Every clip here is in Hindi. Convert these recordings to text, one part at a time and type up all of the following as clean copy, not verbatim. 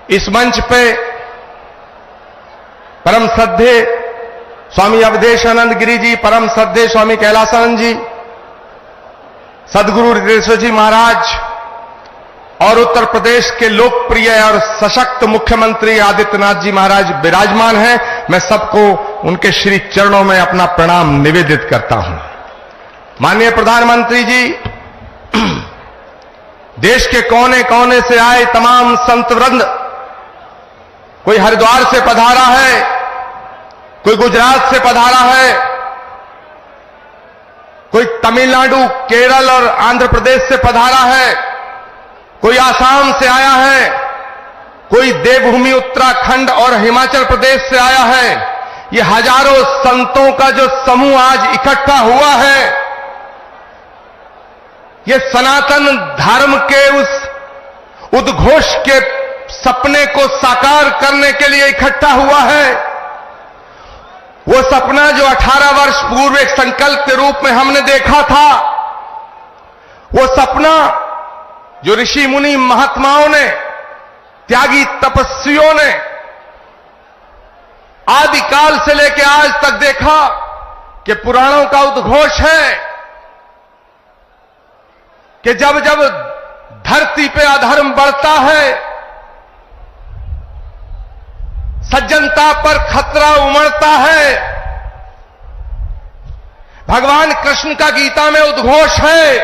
इस मंच पे परम श्रद्धे स्वामी अवधेशानंद गिरी जी, परम श्रद्धे स्वामी कैलासानंद जी, सदगुरु हृदयेश्वर जी महाराज और उत्तर प्रदेश के लोकप्रिय और सशक्त मुख्यमंत्री आदित्यनाथ जी महाराज विराजमान हैं। मैं सबको उनके श्री चरणों में अपना प्रणाम निवेदित करता हूं। माननीय प्रधानमंत्री जी, देश के कोने कोने से आए तमाम संत वृंद, कोई हरिद्वार से पधारा है, कोई गुजरात से पधारा है, कोई तमिलनाडु, केरल और आंध्र प्रदेश से पधारा है, कोई आसाम से आया है, कोई देवभूमि उत्तराखंड और हिमाचल प्रदेश से आया है। ये हजारों संतों का जो समूह आज इकट्ठा हुआ है, ये सनातन धर्म के उस उद्घोष के सपने को साकार करने के लिए इकट्ठा हुआ है। वो सपना जो 18 वर्ष पूर्व एक संकल्प के रूप में हमने देखा था, वो सपना जो ऋषि मुनि महात्माओं ने, त्यागी तपस्वियों ने आदिकाल से लेकर आज तक देखा कि पुराणों का उद्घोष है कि जब जब धरती पे अधर्म बढ़ता है, सज्जनता पर खतरा उमड़ता है, भगवान कृष्ण का गीता में उद्घोष है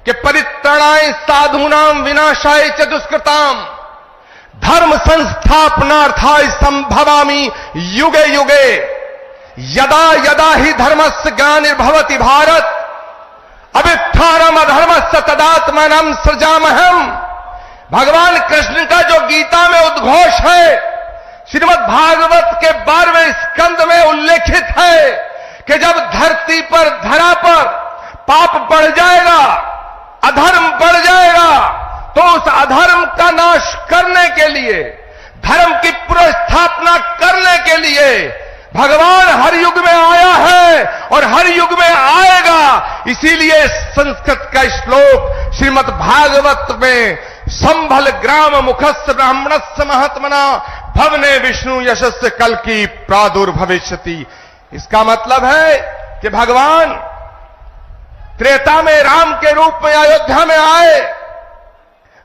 कि परित्राणाय साधूनाम विनाशाय च दुष्कृताम धर्म संस्थापनार्थाय संभवामि युगे युगे यदा यदा ही धर्मस्य ग्लानिर्भवति भारत अभ्युत्थानम् अधर्मस्य तदात्मानं सृजामहम्। भगवान कृष्ण का जो गीता में उद्घोष है, श्रीमद् भागवत के 12वें स्कंद में उल्लेखित है कि जब धरती पर, धरा पर पाप बढ़ जाएगा, अधर्म बढ़ जाएगा, तो उस अधर्म का नाश करने के लिए, धर्म की पुनर्स्थापना करने के लिए भगवान हर युग में आया है और हर युग में आएगा। इसीलिए संस्कृत का श्लोक श्रीमद् भागवत में संभल ग्राम मुखस्य ब्राह्मणस्य महात्मना भवने विष्णु यशस्य कल की प्रादुर्भविष्यति। इसका मतलब है कि भगवान त्रेता में राम के रूप में अयोध्या में आए,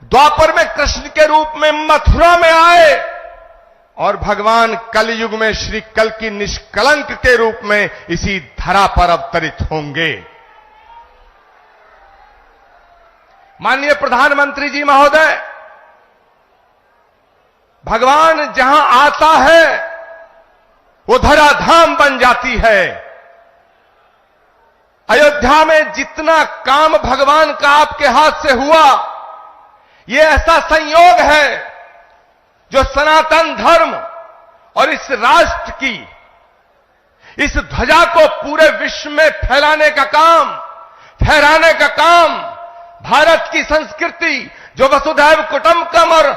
द्वापर में कृष्ण के रूप में मथुरा में आए और भगवान कलयुग में श्री कल की निष्कलंक के रूप में इसी धरा पर अवतरित होंगे। माननीय प्रधानमंत्री जी महोदय, भगवान जहां आता है वो धराधाम बन जाती है। अयोध्या में जितना काम भगवान का आपके हाथ से हुआ, ये ऐसा संयोग है जो सनातन धर्म और इस राष्ट्र की, इस ध्वजा को पूरे विश्व में फैलाने का काम, फहराने का काम, भारत की संस्कृति जो वसुधैव कुटुंबकम और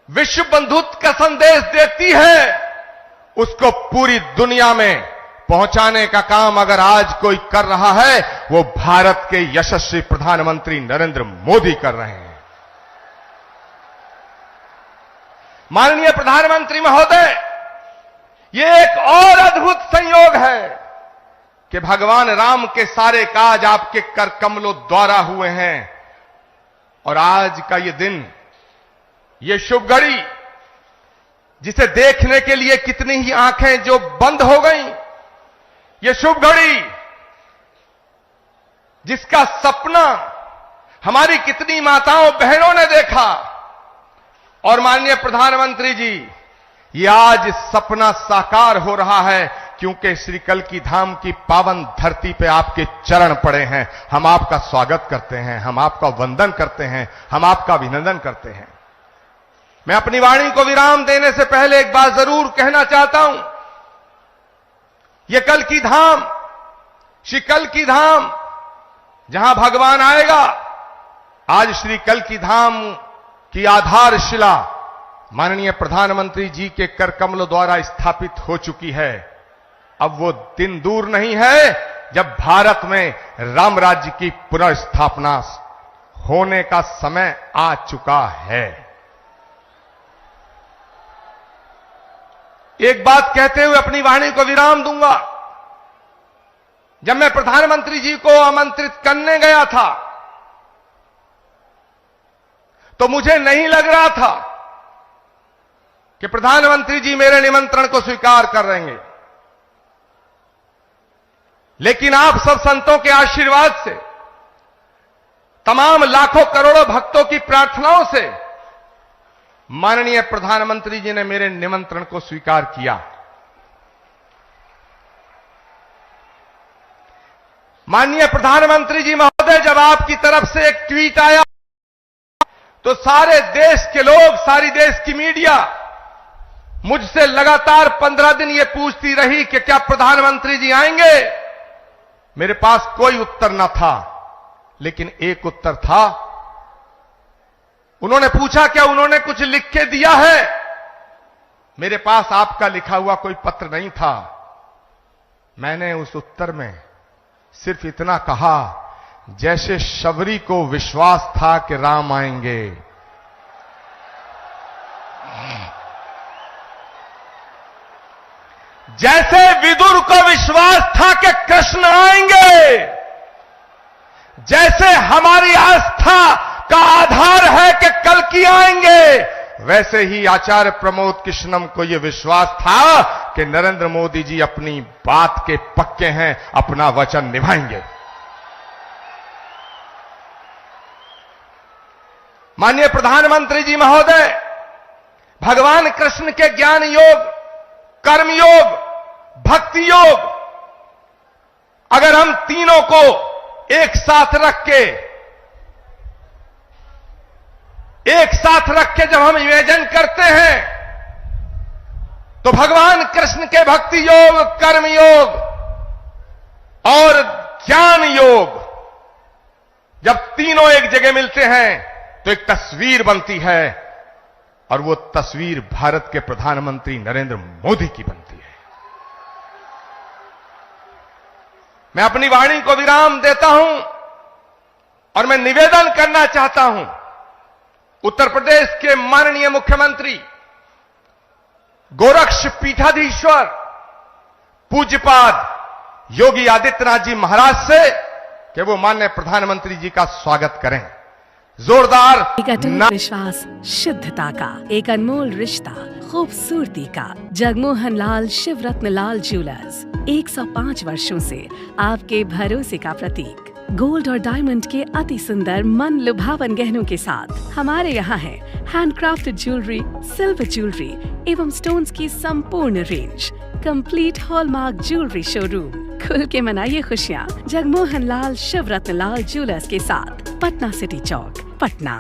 विश्व बंधुत्व का संदेश देती है, उसको पूरी दुनिया में पहुंचाने का काम अगर आज कोई कर रहा है, वो भारत के यशस्वी प्रधानमंत्री नरेंद्र मोदी कर रहे हैं। माननीय प्रधानमंत्री महोदय, ये एक और अद्भुत संयोग है कि भगवान राम के सारे काज आपके कर कमलों द्वारा हुए हैं और आज का ये दिन, ये शुभ घड़ी, जिसे देखने के लिए कितनी ही आंखें जो बंद हो गईं, ये शुभ घड़ी जिसका सपना हमारी कितनी माताओं बहनों ने देखा, और माननीय प्रधानमंत्री जी, ये आज सपना साकार हो रहा है क्योंकि श्री कल की धाम की पावन धरती पे आपके चरण पड़े हैं। हम आपका स्वागत करते हैं, हम आपका वंदन करते हैं, हम आपका अभिनंदन करते हैं। मैं अपनी वाणी को विराम देने से पहले एक बात जरूर कहना चाहता हूं। ये कल की धाम, श्री कल की धाम जहां भगवान आएगा, आज श्री कल की धाम की आधारशिला माननीय प्रधानमंत्री जी के कर कमलों द्वारा स्थापित हो चुकी है। अब वो दिन दूर नहीं है जब भारत में राम राज्य की पुनर्स्थापना होने का समय आ चुका है। एक बात कहते हुए अपनी वाणी को विराम दूंगा। जब मैं प्रधानमंत्री जी को आमंत्रित करने गया था तो मुझे नहीं लग रहा था कि प्रधानमंत्री जी मेरे निमंत्रण को स्वीकार कर लेंगे, लेकिन आप सब संतों के आशीर्वाद से, तमाम लाखों करोड़ों भक्तों की प्रार्थनाओं से माननीय प्रधानमंत्री जी ने मेरे निमंत्रण को स्वीकार किया। माननीय प्रधानमंत्री जी महोदय, जब आपकी तरफ से एक ट्वीट आया तो सारे देश के लोग, सारी देश की मीडिया मुझसे लगातार 15 दिन ये पूछती रही कि क्या प्रधानमंत्री जी आएंगे। मेरे पास कोई उत्तर न था, लेकिन एक उत्तर था। उन्होंने पूछा क्या उन्होंने कुछ लिख के दिया है। मेरे पास आपका लिखा हुआ कोई पत्र नहीं था। मैंने उस उत्तर में सिर्फ इतना कहा, जैसे शबरी को विश्वास था कि राम आएंगे, जैसे विदुर को विश्वास था कि कृष्ण आएंगे, जैसे हमारी आस्था का आधार है कि कल्कि आएंगे, वैसे ही आचार्य प्रमोद कृष्णम को यह विश्वास था कि नरेंद्र मोदी जी अपनी बात के पक्के हैं, अपना वचन निभाएंगे। माननीय प्रधानमंत्री जी महोदय, भगवान कृष्ण के ज्ञान योग, कर्म योग, भक्ति योग, अगर हम तीनों को एक साथ रख के जब हम इमेजिन करते हैं तो भगवान कृष्ण के भक्ति योग, कर्म योग और ज्ञान योग जब तीनों एक जगह मिलते हैं तो एक तस्वीर बनती है, और वो तस्वीर भारत के प्रधानमंत्री नरेंद्र मोदी की बनती है। मैं अपनी वाणी को विराम देता हूं और मैं निवेदन करना चाहता हूं उत्तर प्रदेश के माननीय मुख्यमंत्री गोरक्ष पीठाधीश्वर पूज्यपाद योगी आदित्यनाथ जी महाराज से कि वो माननीय प्रधानमंत्री जी का स्वागत करें। जोरदार एक अटूट विश्वास, शुद्धता का एक अनमोल रिश्ता, खूबसूरती का। जगमोहन लाल शिवरत्न लाल ज्वेलर्स 105 वर्षों से आपके भरोसे का प्रतीक। गोल्ड और डायमंड के अति सुंदर मन लुभावन गहनों के साथ हमारे यहाँ है हैंडक्राफ्टेड ज्वेलरी, सिल्वर ज्वेलरी एवं स्टोन्स की संपूर्ण range. Complete hallmark jewellery showroom. खुल के मनाइए खुशियाँ जगमोहन लाल शिवरत्न लाल ज्वेलर्स के साथ, पटना सिटी चौक, पटना।